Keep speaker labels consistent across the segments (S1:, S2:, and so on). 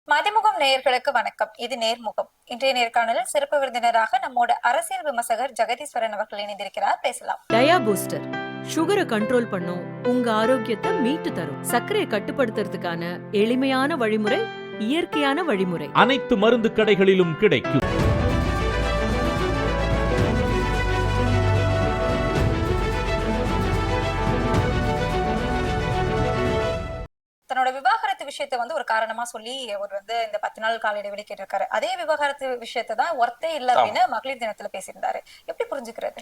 S1: மதிமுகம் நேயர்களுக்கு வணக்கம். இது நேர்முகம். இன்றைய நேர்காணலில் சிறப்பு விருந்தினராக நம்மோட அரசியல் விமர்சகர் ஜெகதீஸ்வரன் அவர்கள் இணைந்திருக்கிறார். பேசலாம்.
S2: டயா பூஸ்டர் சுகரை கண்ட்ரோல் பண்ணும், உங்க ஆரோக்கியத்தை மீட்டு தரும். சர்க்கரையை கட்டுப்படுத்துறதுக்கான எளிமையான வழிமுறை, இயற்கையான வழிமுறை.
S3: அனைத்து மருந்து கடைகளிலும் கிடைக்கும்.
S1: தன்னோட விவாகரத்து விஷயத்தை ஒரு காரணமா சொல்லி அவர் இந்த 10 நாள் கால இடைவெளி கேட்டிருக்காரு. அதே விவாகரத்து விஷயத்தை தான் ஒர்த்தே இல்ல அப்படின்னு மகளிர் தினத்துல பேசியிருந்தாரு. எப்படி புரிஞ்சுக்கிறது?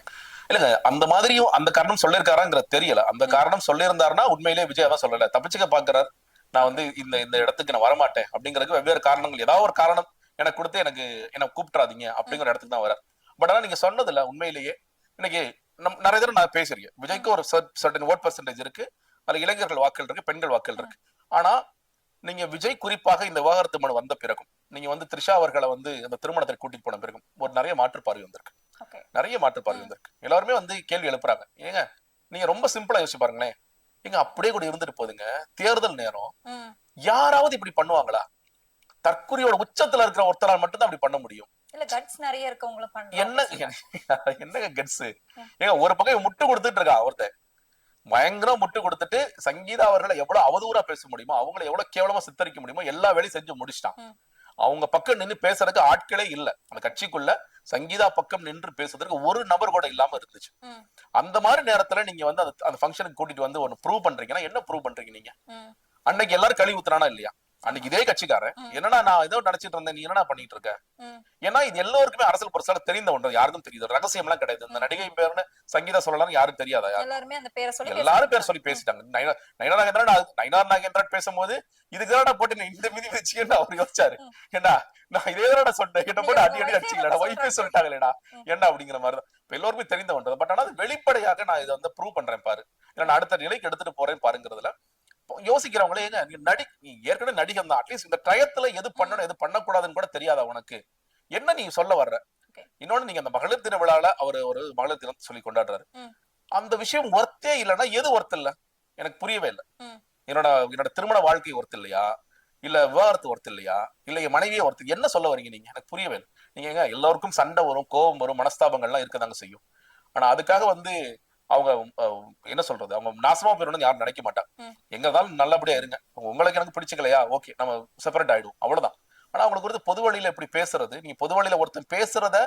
S4: இல்லங்க, அந்த மாதிரியும் அந்த காரணம் சொல்லிருக்காராங்கிறது தெரியல. அந்த காரணம் சொல்லியிருந்தாருன்னா உண்மையிலேயே விஜய் தான் சொல்லல, தப்பிச்சுக்க பாக்குறாரு. நான் இந்த இந்த இடத்துக்கு நான் வரமாட்டேன் அப்படிங்கறதுக்கு வெவ்வேறு காரணங்கள், ஏதாவது ஒரு காரணம் எனக்கு கொடுத்து என்ன கூப்பிட்டுறாதீங்க அப்படிங்கிற இடத்துக்கு தான் வரார். பட் ஆனா நீங்க சொன்னதுல உண்மையிலேயே இன்னைக்கு நிறைய தடவை நான் பேசிருக்கேன். விஜய்க்கு ஒரு சர்டன் ஓட் பெர்சன்டேஜ் இருக்கு, அதுல இளைஞர்கள் வாக்கள் இருக்கு, பெண்கள் வாக்கள் இருக்கு. ஆனா நீங்க விஜய் குறிப்பாக இந்த விவாகரத்து மனு வந்த பிறகும், நீங்க த்ரிஷா அவர்களை அந்த திருமணத்தை கூட்டிட்டு போன பிறகும் ஒரு நிறைய மாற்று பார்வை வந்திருக்கு. நிறைய மாற்று பார்வை வந்திருக்கு. எல்லாருமே கேள்வி எழுப்புறாங்க. ஏங்க நீங்க ரொம்ப சிம்பிளா யோசிச்சு பாருங்களேன். எங்க அப்படியே கூட இருந்துட்டு போதுங்க, தேர்தல் நேரம் யாராவது இப்படி பண்ணுவாங்களா? தற்கொலையோட உச்சத்துல இருக்கிற ஒருத்தரால் மட்டும் தான் அப்படி பண்ண முடியும். என்னங்க கட்ஸ்? ஏங்க ஒரு பக்கம் முட்டு கொடுத்துட்டு இருக்கா ஒருத்தர், பயங்கரம் முட்டு கொடுத்துட்டு சங்கீதா அவர்களை எவ்வளவு அவதூறா பேச முடியுமோ, அவங்களை எவ்வளவு கேவலமா சித்தரிக்க முடியுமோ எல்லா வேலையும் செஞ்சு முடிச்சிட்டான். அவங்க பக்கம் நின்று பேசுறதுக்கு ஆட்களே இல்ல. அந்த கட்சிக்குள்ள சங்கீதா பக்கம் நின்று பேசுறதுக்கு ஒரு நபர் கூட இல்லாம இருந்துச்சு. அந்த மாதிரி நேரத்துல நீங்க அந்த ஃபங்க்ஷனுக்கு கூட்டிட்டு ஒன்னு ப்ரூவ் பண்றீங்கன்னா என்ன ப்ரூவ் பண்றீங்க நீங்க? அன்னைக்கு எல்லாரும் கழுவி ஊத்துறானா இல்லையா? அன்னைக்கு இதே கட்சிக்காரன் என்னன்னா நான் ஏதோ நினைச்சிட்டு இருந்தேன், நீ என்ன பண்ணிட்டு இருக்க? ஏன்னா இது எல்லோருக்குமே அரசியல் பொருளாக தெரிந்த ஒன்று, யாருக்கும் தெரியுது, ரகசியம் எல்லாம் கிடையாது. இந்த நடிகை பேருன்னு சங்கீதா சொல்லலாம், யாரும் தெரியாதா? எல்லாரும் பேர் சொல்லி பேசிட்டாங்க. நயினார் நாகேந்திரன் பேசும்போது இதுக்குதான் போட்டு இந்த மிதி வச்சுக்கன்னு அவர் யோசிச்சாரு. ஏண்டா நான் இதே சொன்னேன், என்ன போட்டு அடி அடிச்சுக்கலடா, வைஃபே சொல்லிட்டாங்களேடா என்ன அப்படிங்கிற மாதிரிதான் இப்ப எல்லோருக்குமே தெரிந்த ஒன்று. பட் ஆனா வெளிப்படையாக நான் இதை ப்ரூவ் பண்றேன் பாரு, இல்ல அடுத்த நிலைக்கு எடுத்துட்டு போறேன் பாருங்கிறதுல யோசிக்கிறவங்களே, நீ ஏற்கனவே நடிகை தான், அட்லீஸ்ட் இந்த டயத்துல எது பண்ணணும் எது பண்ணக்கூடாதுன்னு கூட தெரியாதா உனக்கு? என்ன நீ சொல்ல வர்ற? இன்னொன்னு, நீங்க அந்த மகளிர் தின விழால அவர் ஒரு மகளிர் தினம் சொல்லி கொண்டாடுறாரு. அந்த விஷயம் ஒர்த்தே இல்லைன்னா எது ஒர்த் இல்ல? எனக்கு புரியவே இல்லை. என்னோட திருமண வாழ்க்கை ஒர்த் இல்லையா, இல்ல விவாகரத்து ஒர்த் இல்லையா, இல்ல என் மனைவியே ஒர்த்து? என்ன சொல்ல வரீங்க நீங்க? எனக்கு புரியவே இல்லை. நீங்க எல்லாருக்கும் சண்டை வரும், கோபம் வரும், மனஸ்தாபங்கள்லாம் இருக்கதாங்க செய்யும். ஆனா அதுக்காக அவங்க என்ன சொல்றது, அவங்க நாசமா போயிடணும்னு யாரும் நினைக்க மாட்டாங்க. எங்க இருந்தாலும் நல்லபடியா இருங்க, உங்களுக்கு எனக்கு பிடிச்சிக்கலையா, ஓகே நம்ம செப்பரேட் ஆயிடும், அவ்வளவுதான். ஆனா அவங்களுக்கு பொது வழியில இப்படி பேசுறது, நீங்க பொது வழியில ஒருத்தன் பேசுறத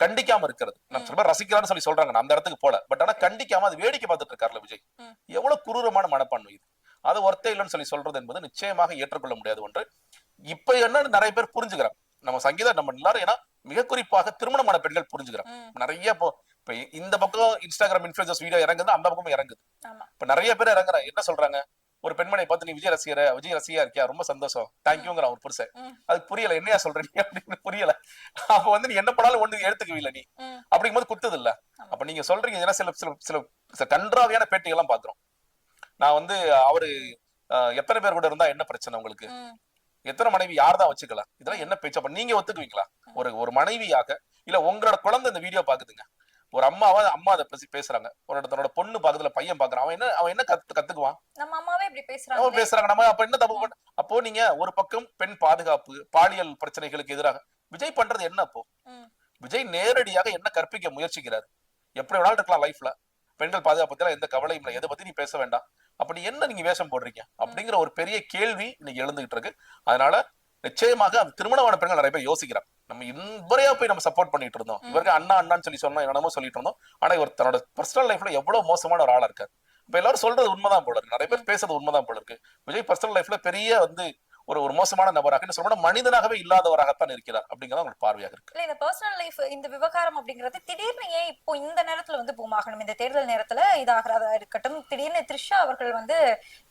S4: கண்டிக்காம இருக்கிறது, நம்ம சில பேர் ரசிக்கிறான்னு சொல்றாங்க, நான் அந்த இடத்துக்கு போல. பட் ஆனா கண்டிக்காம அது வேடிக்கை பார்த்துட்டு இருக்காருல்ல விஜய், எவ்வளவு குரூரமான மனப்பான்மை இது. அது ஒருத்தே இல்லைன்னு சொல்றது என்பது நிச்சயமாக ஏற்றுக்கொள்ள முடியாது ஒன்று. இப்ப என்ன நிறைய பேர் புரிஞ்சுக்கிறாங்க நம்ம சங்கீதா, நம்ம எல்லாரும், ஏன்னா மிக குறிப்பாக திருமணமான பெண்கள் புரிஞ்சுக்கிறாங்க. நிறைய இப்ப இந்த பக்கம் இன்ஸ்டாகிராம் இன்ஃபுளுசர்ஸ் வீடியோ இறங்குது, அந்த பக்கமும் இறங்குது. இப்ப நிறைய பேர் இறங்குறாங்க. என்ன சொல்றாங்க, ஒரு பெண்மணியை பார்த்து நீ விஜய் ரசிகா இருக்கியா, ரொம்ப சந்தோஷம், தேங்க்யூங்கிற ஒரு புருஷன். அது புரியல, என்னையா சொல்றீங்க அப்படின்னு புரியல. அப்ப நீ என்ன பண்ணாலும் ஒண்ணு எடுத்துக்கவில்லை நீ, அப்படிங்கும்போது குத்துது இல்ல. அப்ப நீங்க சொல்றீங்க, சில சில சில கன்றாவியான பேட்டிகள்லாம் பாக்குறோம். நான் அவரு எத்தனை பேர் கூட இருந்தா என்ன பிரச்சனை உங்களுக்கு, எத்தனை மனைவி யார் தான் வச்சுக்கலாம், இதெல்லாம் என்ன பேச்சு? அப்ப நீங்க ஒத்துக்குவீங்களா? ஒரு மனைவியாக, இல்ல உங்களோட குழந்தை இந்த வீடியோ பாக்குதுங்க, ஒரு அம்மா அதை பத்தி பேசுறாங்க, தன்னோட பொண்ணு பாக்குதுல, பையன் பாக்குறான், அவன் என்ன கத்துக்குவான்?
S1: நம்ம அம்மாவே இப்படி பேசுறாங்க,
S4: நம்ம அப்ப என்ன தப்பு பண்ண? அப்போ நீங்க ஒரு பக்கம் பெண் பாதுகாப்பு, பாலியல் பிரச்சனைகளுக்கு எதிராக விஜய் பண்றது என்ன? அப்போ விஜய் நேரடியாக என்ன கற்பிக்க முயற்சிக்கிறார்? எப்படி வேணாலும் இருக்கலாம் லைஃப்ல, பெண்கள் பாதுகாப்பு எந்த கவலையும் இல்லை, எதை பத்தி நீ பேச வேண்டாம், அப்படி என்ன நீங்க வேஷம் போடுறீங்க அப்படிங்கிற ஒரு பெரிய கேள்வி இன்னைக்கு எழுந்துகிட்டு இருக்கு. அதனால நிச்சயமாக அந்த திருமணமான பெண்கள் நிறைய பேர் யோசிக்கிறாங்க. நம்ம இவரையா போய் நம்ம சப்போர்ட் பண்ணிட்டு இருந்தோம், இவருக்கு அண்ணான்னு சொல்லி சொன்னா என்னமோ சொல்லிட்டு இருந்தோம். ஆனா இவர் தன்னோட பர்சனல் லைஃப்ல எவ்வளவு மோசமான ஒரு ஆளா இருக்காரு. இப்ப எல்லாரும் சொல்றது உண்மைதான் போல இருக்கு, நிறைய பேர் பேசுறது உண்மைதான் போல இருக்கு. விஜய் பர்சனல் லைஃப்ல பெரிய ஒரு மோசமான நபராக, என்ன சொல்ற, மனிதனாகவே இல்லாதவராகத்தான் இருக்கிறார் அப்படிங்கிறது உங்களுக்கு பார்வையாக இருக்கு.
S1: இல்ல, இந்த பர்சனல் லைஃப், இந்த விவகாரம் அப்படிங்கிறது திடீர்னு ஏன் இப்போ இந்த நேரத்துல பூமாகணும்? இந்த தேர்தல் நேரத்துல இதாகிறதா இருக்கட்டும், திடீர்னு த்ரிஷா அவர்கள்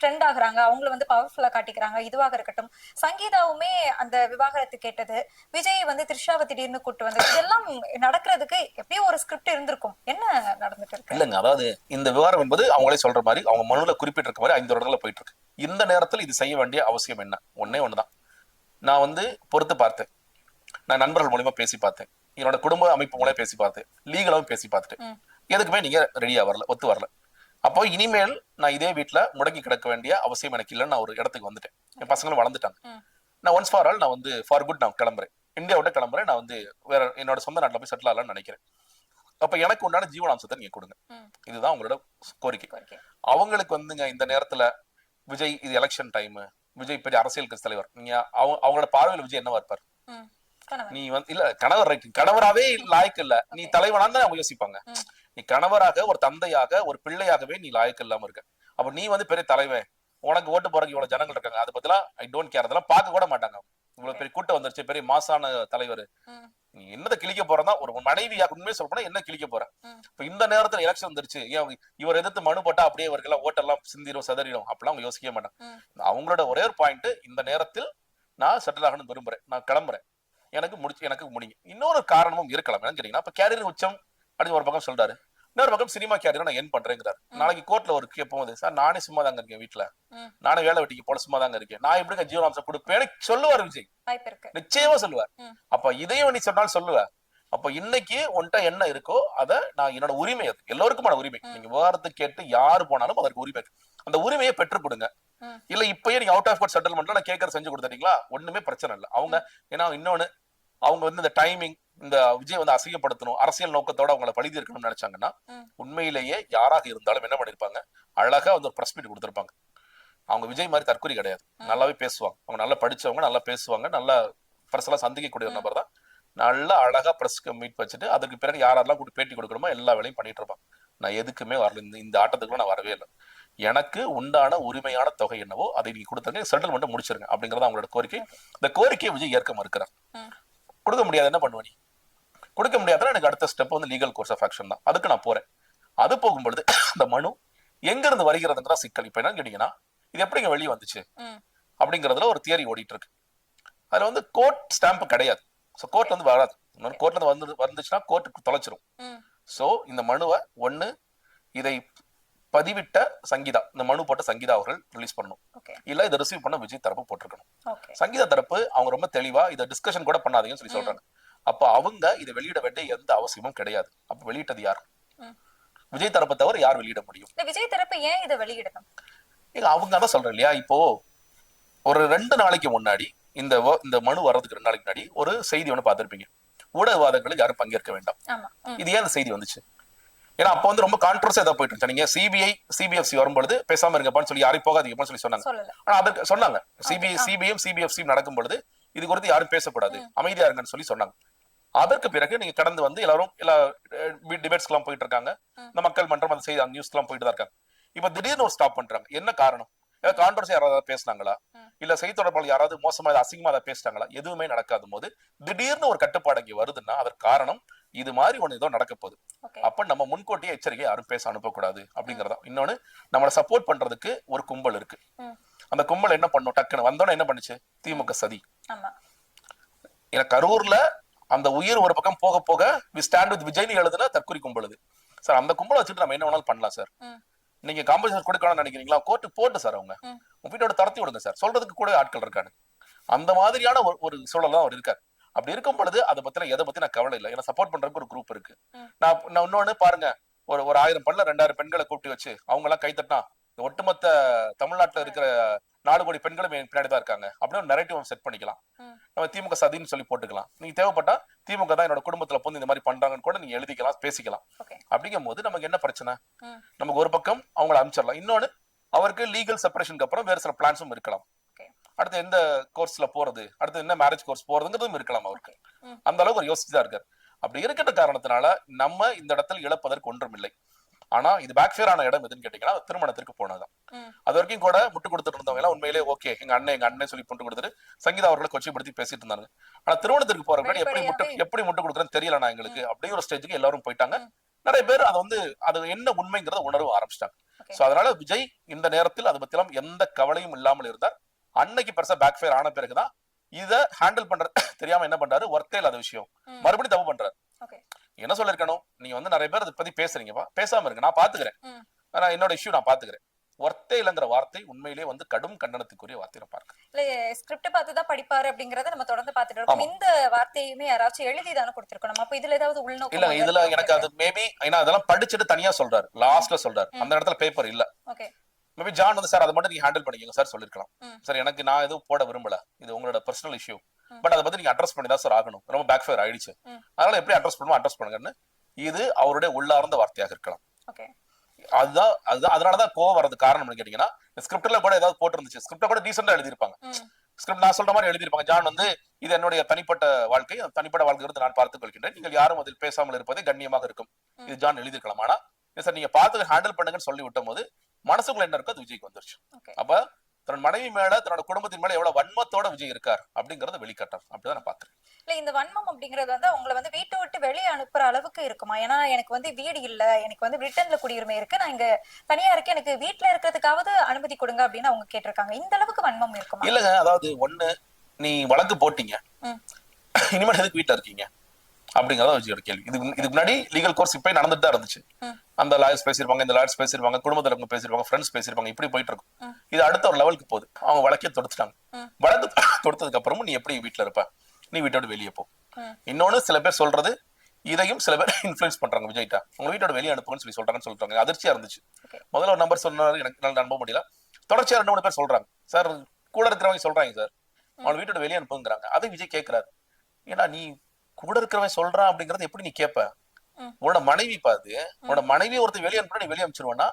S1: ட்ரெண்ட் ஆகுறாங்க, அவங்களை பவர்ஃபுல்லா காட்டிக்கிறாங்க, இதுவாக இருக்கட்டும். சங்கீதாவுமே அந்த விவாகரத்து கேட்டது, விஜய் த்ரிஷாவை திடீர்னு கூட்டு வந்தது, இதெல்லாம் நடக்கிறதுக்கு எப்படியும் ஒரு ஸ்கிரிப்ட் இருந்திருக்கும். என்ன நடந்துட்டு இருக்கு?
S4: இல்லங்க, அதாவது இந்த விவகாரம் என்பது அவங்களே சொல்ற மாதிரி, அவங்க மனுல குறிப்பிட்டிருக்க மாதிரி 5 வருடங்கள போயிட்டு இருக்கு. இந்த நேரத்தில் இது செய்ய வேண்டிய அவசியம் என்ன? ஒன்னே ஒண்ணுதான். நான் பொறுத்து பார்த்தேன், நான் நண்பர்கள் மூலமா பேசி பார்த்தேன், என்னோட குடும்ப அமைப்பு மூலம் பேசி பார்த்தேன், லீகலாவும் பேசி பார்த்துட்டேன். எதுக்குமே நீங்க ரெடியா வரல, ஒத்து வரல. அப்போ இனிமேல் நான் இதே வீட்டுல முடங்கி கிடக்க வேண்டிய அவசியம் எனக்கு இல்லைன்னு நான் ஒரு இடத்துக்கு வந்துட்டேன். என் பசங்களும் வளர்ந்துட்டாங்க. நான் ஒன்ஸ் ஃபார் ஆல் நான் வந்து ஃபார் குட் நான் கிளம்புறேன், இந்தியா விட்டு கிளம்புறேன், நான் வந்து வேற என்னோட சொந்த நாட்டுல போய் செட்டில் ஆகலாம்னு நினைக்கிறேன். அப்ப எனக்கு உண்டான ஜீவனாம்சத்தை நீங்க கொடுங்க. இதுதான் உங்களோட கோரிக்கை. அவங்களுக்கு வந்துங்க இந்த நேரத்துல விஜய் இது எலெக்ஷன் டைம், விஜய் பெரிய அரசியல் கட்சி தலைவர், நீங்க அவங்களோட பார்வையில் விஜய் என்னவா இருப்பார்? நீ வந்து இல்ல கணவர் கணவராவே லாய்க்கு இல்ல, நீ தலைவனான்னு தான் அவங்க யோசிப்பாங்க. நீ கணவராக ஒரு தந்தையாக ஒரு பிள்ளையாகவே நீ லாய்க்கு இல்லாம இருக்க. அப்ப நீ வந்து பெரிய தலைவன், உனக்கு ஓட்டு போறதுக்கு இவ்வளவு ஜனங்கள் இருக்காங்க, அதை பத்திலாம் ஐ டோன்ட் கேர், அதெல்லாம் பார்க்க கூட மாட்டாங்க. இவ்வளவு பெரிய கூட்டம் வந்துருச்சு, பெரிய மாசான தலைவர், நீ என்னதை கிழிக்க போறதா? ஒரு மனைவியா உண்மையை சொல்ல போனா என்ன கிழிக்க போற? இப்ப இந்த நேரத்துல எலெக்ஷன் வந்துருச்சு, ஏன் இவர் எதிர்த்து மனு போட்டா அப்படியே இவர்கள் ஓட்டெல்லாம் சிந்திரும் சதறிடும் அப்படிலாம் அவங்க யோசிக்கவே மாட்டாங்க. அவங்களோட ஒரே ஒரு பாயிண்ட், இந்த நேரத்தில் நான் செட்டில் ஆகணும்னு விரும்புறேன், நான் கிளம்புறேன், எனக்கு முடியும். இன்னொரு காரணமும் இருக்கலாம். என்னன்னு கேட்டீங்கன்னா, இப்ப கேரியர் உச்சம் அப்படின்னு ஒரு பக்கம் சொல்றாரு, இன்னொரு பக்கம் சினிமா கேரியர் நான் என் பண்றேங்கிறாரு. நாளைக்கு கோர்ட்ல ஒரு போகுது, சார் நானே சும்மா தாங்க இருக்கேன், வீட்டுல நானே வேலை வெட்டிக்கு போல சும்மா தாங்க இருக்கேன், நான் எப்படிங்க ஜீவனாம்சம் கொடுப்பேன்னு சொல்லுவார் விஜய், நிச்சயமா சொல்லுவார். அப்ப இதையும் நீ சொன்னாலும் சொல்லுவ. அப்ப இன்னைக்கு உன்கிட்ட என்ன இருக்கோ அதை நான், என்னோட உரிமை, அது எல்லோருக்குமான உரிமை. நீங்க விவகாரத்தை கேட்டு யாரு போனாலும் அதற்கு உரிமை, அந்த உரிமையை பெற்றுக் கொடுங்க. இல்ல இப்பயே நீங்க அவுட் ஆஃப் கோர்ட் செட்டில்மெண்ட்ல நான் கேட்கற செஞ்சு கொடுத்துட்டீங்களா, ஒண்ணுமே பிரச்சனை இல்லை. அவங்க ஏன்னா இன்னொன்னு, அவங்க வந்து இந்த டைமிங், இந்த விஜய் வந்து அசிங்கப்படுத்தணும், அரசியல் நோக்கத்தோட அவங்களை பழி தீர்க்கணும்னு நினைச்சாங்கன்னா, உண்மையிலேயே யாராக இருந்தாலும் என்ன பண்ணிருப்பாங்க, அழகா வந்து ஒரு பிரஸ் மீட் கொடுத்திருப்பாங்க. அவங்க விஜய் மாதிரி தற்கொலை கிடையாது, நல்லாவே பேசுவாங்க, அவங்க நல்லா படிச்சவங்க, நல்லா பேசுவாங்க, நல்லா பிரஸ் எல்லாம் சந்திக்கக்கூடிய ஒரு நபர் தான். நல்லா அழகா பிரஸ்க்கு மீட் வச்சுட்டு அதுக்கு பிறகு யாரெல்லாம் கூட்டு பேட்டி கொடுக்கணுமோ எல்லா வேலையும் பண்ணிட்டு இருப்பாங்க. நான் எதுக்குமே வரல, இந்த ஆட்டத்துக்குள்ள நான் வரவே இல்லை. எனக்கு உண்டான உரிமையான தொகை என்னவோ அதை நீங்க கொடுத்துருங்க, செட்டில்மெண்ட் முடிச்சிருங்க அப்படிங்கறத அவங்களோட கோரிக்கை. இந்த கோரிக்கையை விஜய் ஏற்க மறுக்கிறார். கொடுக்க முடியாது, என்ன பண்ணுவ நீ? கொடுக்க முடியாதுன்னா எனக்கு அடுத்த ஸ்டெப் வந்து லீகல் கோர்ஸ் ஆஃப் ஆக்ஷன் தான், அதுக்கு நான் போறேன். அது போகும்பொழுது அந்த மனு எங்க இருந்து வருகிறதுங்கிற சிக்கல். இப்ப என்னன்னு கேட்டீங்கன்னா, இது எப்படிங்க வெளியே வந்துச்சு அப்படிங்கறதுல ஒரு தியரி ஓடிட்டு இருக்கு. அதுல வந்து கோர்ட் ஸ்டாம்ப் கிடையாது, சோ கோர்ட்ல இருந்து வராது. கோர்ட்ல இருந்து வந்துச்சுன்னா கோர்ட்டுக்கு தொலைச்சிரும். சோ இந்த மனுவை ஒண்ணு இதை பதிவிட்ட சங்கீதா, இந்த மனு போட்ட சங்கீதா அவர்கள் ரிலீஸ் பண்ணணும், இல்ல இதை ரிசீவ் பண்ண விஜய் தரப்பு போட்டிருக்கணும். சங்கீதா தரப்பு அவங்க ரொம்ப தெளிவா இதை டிஸ்கஷன் கூட பண்ணாதீங்கன்னு சொல்லி சொல்றாங்க. அப்ப அவங்க இதை வெளியிட வேண்டிய எந்த அவசியமும் கிடையாது. அப்ப வெளியிட்டது யார்? விஜய் தரப்பை தவிர யார் வெளியிட முடியும்?
S1: விஜய் தரப்பு ஏன் இதை வெளியிடணும்?
S4: அவங்க அதான் சொல்றேன் இல்லையா, இப்போ ஒரு 2 நாளைக்கு முன்னாடி இந்த மனு வர்றதுக்கு 2 நாளைக்கு முன்னாடி ஒரு செய்தி ஒண்ணு பார்த்திருப்பீங்க, ஊடகவாதங்களுக்கு யாரும் பங்கேற்க வேண்டாம். இது ஏன் அந்த செய்தி வந்துச்சு? ஏன்னா அப்ப வந்து ரொம்ப கான்ட்ரவர்சியா தான் போயிட்டு இருந்துச்சு. நீங்க சிபிஎஃப்சி வரும்பொழுது பேசாம இருங்கப்பான்னு சொல்லி யாரையும் போகாதீங்கன்னு சொல்லி சொன்னாங்க. ஆனா அதுக்கு சொன்னாங்க சிபிஎம் சிபிஎஃப்சி நடக்கும் பொழுது இது குறித்து யாரும் பேசக்கூடாது, அமைதியா இருங்கன்னு சொல்லி சொன்னாங்க. அதற்கு பிறகு நீங்க கடந்து வந்து எல்லாரும் எல்லா டிபேட்ஸ் எல்லாம் போயிட்டு இருக்காங்க, இந்த மக்கள் மன்றம் அந்த செய்தி நியூஸ் எல்லாம் போயிட்டு தான் இருக்காங்க. இப்ப திடீர்னு ஒரு ஸ்டாப் பண்றாங்க. என்ன காரணம்? கான்ட்ரவர்சி யாராவது பேசினாங்களா, இல்ல செய்தி தொடர்பாளர் யாராவது மோசமா அசிங்கமா அதை பேசிட்டாங்களா? எதுவுமே நடக்காத போது திடீர்னு ஒரு கட்டுப்பாடு இங்க வருதுன்னா அதற்கு காரணம் இது மாதிரி ஒண்ணு ஏதோ நடக்க போகுது. அப்ப நம்ம முன்கூட்டியே எச்சரிக்கை யாரும் பேச அனுப்பக்கூடாது அப்படிங்கறதா. இன்னொன்னு, நம்மளை சப்போர்ட் பண்றதுக்கு ஒரு கும்பல் இருக்கு. அந்த கும்பல் என்ன பண்ணும், டக்குன்னு வந்தோன்னு என்ன பண்ணுச்சு, திமுக சதி. ஏன்னா கரூர்ல அந்த உயிர் ஒரு பக்கம் போக போக வி ஸ்டாண்ட் வித் விஜய்னு எழுதுனா தற்கொலை கும்பலுது சார். அந்த கும்பலை வச்சுட்டு நம்ம என்ன வேணாலும் பண்ணலாம் சார். நீங்க காம்பன்சேஷன் கொடுக்கணும்னு நினைக்கிறீங்களா, கோர்ட்டு போட்டு சார் அவங்க உங்க வீட்டோட தரத்தி விடுங்க சார், சொல்றதுக்கு கூட ஆட்கள் இருக்காங்க. அந்த மாதிரியான ஒரு சூழல் தான் அவர் இருக்காரு. அப்படி இருக்கும் பொழுது அதை பத்தி எதை பத்தி நான் கவலை இல்லை, ஏன்னா சப்போர்ட் பண்றதுக்கு ஒரு குரூப் இருக்கு. நான் இன்னொன்னு பாருங்க, ஒரு 1000 பெண்ல 2000 பெண்களை கூப்பிட்டு வச்சு அவங்க எல்லாம் கைத்தட்டினா ஒட்டுமொத்த தமிழ்நாட்டுல இருக்கிற 4 கோடி பெண்களும் பின்னாடி தான் இருக்காங்க அப்படின்னு ஒரு நரேட்டிவ் செட் பண்ணிக்கலாம். நம்ம திமுக சதின்னு சொல்லி போட்டுக்கலாம். நீங்க தேவைப்பட்டா திமுக தான் என்னோட குடும்பத்துல போந்து இந்த மாதிரி பண்றாங்கன்னு கூட நீங்க எழுதிக்கலாம், பேசிக்கலாம். அப்படிங்கும் போது நமக்கு என்ன பிரச்சனை, நமக்கு ஒரு பக்கம் அவங்களை அனுப்பிச்சிடலாம். இன்னொன்னு, அவருக்கு லீகல் செப்பரேஷனுக்கு அப்புறம் வேற சில பிளான்ஸும் இருக்கலாம். அடுத்து எந்த கோர்ஸ்ல போறது, அடுத்து என்ன மேரேஜ் கோர்ஸ் போறதுங்கிறதும் இருக்கலாம் அவருக்கு. அந்த அளவுக்கு ஒரு யோசிச்சுதான் இருக்காரு. அப்படி இருக்கிற காரணத்தினால நம்ம இந்த இடத்துல இழப்பதற்கு ஒன்றும் இல்லை. ஆனா இது பேக்ஃபேர் ஆன இடம் எதுன்னு கேட்டீங்கன்னா திருமணத்திற்கு போனதுதான். அது வரைக்கும் கூட முட்டு கொடுத்துட்டு இருந்தவங்க எல்லாம் உண்மையிலே ஓகே எங்க அண்ணன் சொல்லி முட்டு கொடுத்துட்டு சங்கீதா அவர்களை கொச்சைப்படுத்தி பேசிட்டு இருந்தாங்க. ஆனா திருமணத்திற்கு போற முன்னாடி எப்படி முட்டு கொடுக்குறேன்னு தெரியலண்ணா எங்களுக்கு அப்படிங்கிற ஒரு ஸ்டேஜுக்கு எல்லாரும் போயிட்டாங்க. நிறைய பேர் அதை வந்து அது என்ன உண்மைங்கிறத உணர்வு ஆரம்பிச்சிட்டாங்க. சோ அதனால விஜய் இந்த நேரத்தில் அதை பத்திலாம் எந்த கவலையும் இல்லாமல் இருந்தார். அன்னைக்கு பெருசா பேக்ஃபேர் ஆன பிறகுதான் இதை ஹேண்டில் பண்றது தெரியாம என்ன பண்றாரு, ஒர்த்தே இல்லாத விஷயம் மறுபடியும் தப்பு பண்றாரு. என்ன சொல்லிருக்கணும், நீங்க வந்து நிறைய பேர் அதை பத்தி பேசுறீங்கப்பா, பேசாம இருக்கு, நான் பாத்துக்கிறேன், நான் என்னோட இஷ்யூ நான் பாத்துக்கிறேன். ஒர்த்தே இல்லங்கிற வார்த்தை உண்மையிலேயே வந்து கடும் கண்டனத்துக்குரிய வார்த்தை பார்க்க.
S1: ஸ்கிரிப்ட் பார்த்துதான் படிப்பாரு அப்படிங்கறத நம்ம தொடர்ந்து பாத்துட்டு இருக்கோம். இந்த வார்த்தையுமே யாராச்சும் எழுதிதானே கொடுத்திருக்கணும். அப்ப இதுல ஏதாவது உள்நோக்கம்
S4: இல்ல, இதுல எனக்கு அது மேபி ஏன்னா அதெல்லாம் படிச்சுட்டு தனியா சொல்றாரு, லாஸ்ட்ல சொல்றாரு, அந்த இடத்துல பேப்பர் இல்ல. மேபி ஜான் வந்து சார் அதை மட்டும் நீங்க ஹேண்டில் பண்ணிக்கோங்க சார் சொல்லிருக்கலாம்.
S1: ம்.
S4: சார் எனக்கு நான் எதுவும் போட விரும்பல, இது உங்களோட பர்சனல் இஷ்யூ, பட் அதை பத்தி நீங்க அட்ரஸ் பண்ணி தான் சார் ஆகணும், ரொம்ப பேக் ஃபயர் ஆயிடுச்சு, அதனால எப்படி அட்ரஸ் பண்ணுமோ அட்ரஸ் பண்ணுங்கன்னு இது அவருடைய உள்ளார்ந்த வார்த்தையாக இருக்கலாம்.
S1: ஓகே.
S4: அதுதான் அதனாலதான் கோவம் வரது காரணம் கேட்டீங்கன்னா, ஸ்கிரிப்ட்ல கூட ஏதாவது போட்டிருந்துச்சு, ஸ்கிரிப்ட கூட டீசெண்டா எழுதிருப்பாங்க. ஸ்கிரிப்ட் நான் சொல்ற மாதிரி எழுதிருப்பாங்க. ஜான் வந்து இது என்னுடைய தனிப்பட்ட வாழ்க்கை, தனிப்பட்ட வாழ்க்கை இருந்து நான் பார்த்துக் கொள்கின்றேன், நீங்கள் யாரும் அதில் பேசாமல் இருப்பதே கண்ணியமாக இருக்கும், இது ஜான் எழுதிருக்கலாம். ஆனா சார் நீங்க பார்த்து ஹேண்டில் பண்ணுங்கன்னு சொல்லி விட்ட போது மனசுக்குள்ள என்ன இருக்கோ அது விஜய்க்கு வந்துருச்சு. அப்ப தன் மனைவி மேல தன்னோட குடும்பத்தின் மேல எவ்வளவு வன்மத்தோட விஜய் இருக்கார் அப்படிங்கறத வெளிக்காட்டார். அப்படிதான் நான் பாக்குறேன்.
S1: இல்ல இந்த வன்மம் அப்படிங்கறது வந்து உங்களை வந்து வீட்டை விட்டு வெளியே அனுப்புற அளவுக்கு இருக்குமா? ஏன்னா எனக்கு வந்து வீடு இல்ல, எனக்கு வந்து பிரிட்டன்ல குடியுரிமை இருக்கு, நான் இங்க தனியா இருக்கேன், எனக்கு வீட்டுல இருக்கிறதுக்காவது அனுமதி கொடுங்க அப்படின்னு அவங்க கேட்டிருக்காங்க. இந்த அளவுக்கு வன்மம் இருக்குமா?
S4: இல்லங்க, அதாவது ஒண்ணு நீ வழக்கு போட்டீங்க, இனிமேல் எதுக்கு வீட்டுல இருக்கீங்க அப்படிங்கறத விஜயோட கேள்வி. இதுக்கு முன்னாடி லீகல் கோர்ஸ் இப்ப நடந்துட்டு தான் இருந்துச்சு. அந்த லாயர்ஸ் பேசிருப்பாங்க, இந்த லாயர்ஸ் பேசிருப்பாங்க, குடும்பத்துல பேசிருப்பாங்க, ஃப்ரெண்ட்ஸ் பேசிருப்பாங்க, இப்படி போயிட்டு இருக்கும். இது அடுத்த ஒரு லெவலுக்கு போகுது. அவங்க வழக்கே தொடுத்துட்டாங்க. வழக்கு தொடுத்ததுக்கு அப்புறமும் நீ எப்படி வீட்டுல இருப்ப, நீ வீட்டோட வெளியே போ. இன்னொன்னு சில பேர் சொல்றது, இதையும் சில பேர் இன்ஃபுளுன்ஸ் பண்றாங்க விஜய்ட்டா, உங்க வீட்டோட வெளியே அனுப்புங்கன்னு சொல்லி சொல்றாங்க. அதிர்ச்சியா இருந்துச்சு. முதல்ல ஒரு நம்பர் சொன்னாரு, எனக்கு நம்ப முடியல. தொடர்ச்சியா 2-3 பேர் சொல்றாங்க, சார் கூட இருக்கிறவங்க சொல்றாங்க சார் அவன் வீட்டோட வெளியே அனுப்புங்கிறாங்க. அதை விஜய் கேட்கிறாரு, ஏன்னா நீ கூட இருக்கிறவன் சொல்றான் அப்படிங்கறது எப்படி நீ கேட்ப? உன்னோட மனைவி பாது, உன்னோட மனைவி ஒருத்தர் வெளியே அனுப்புனா நீ வெளியே அனுப்பிச்சிருவானா?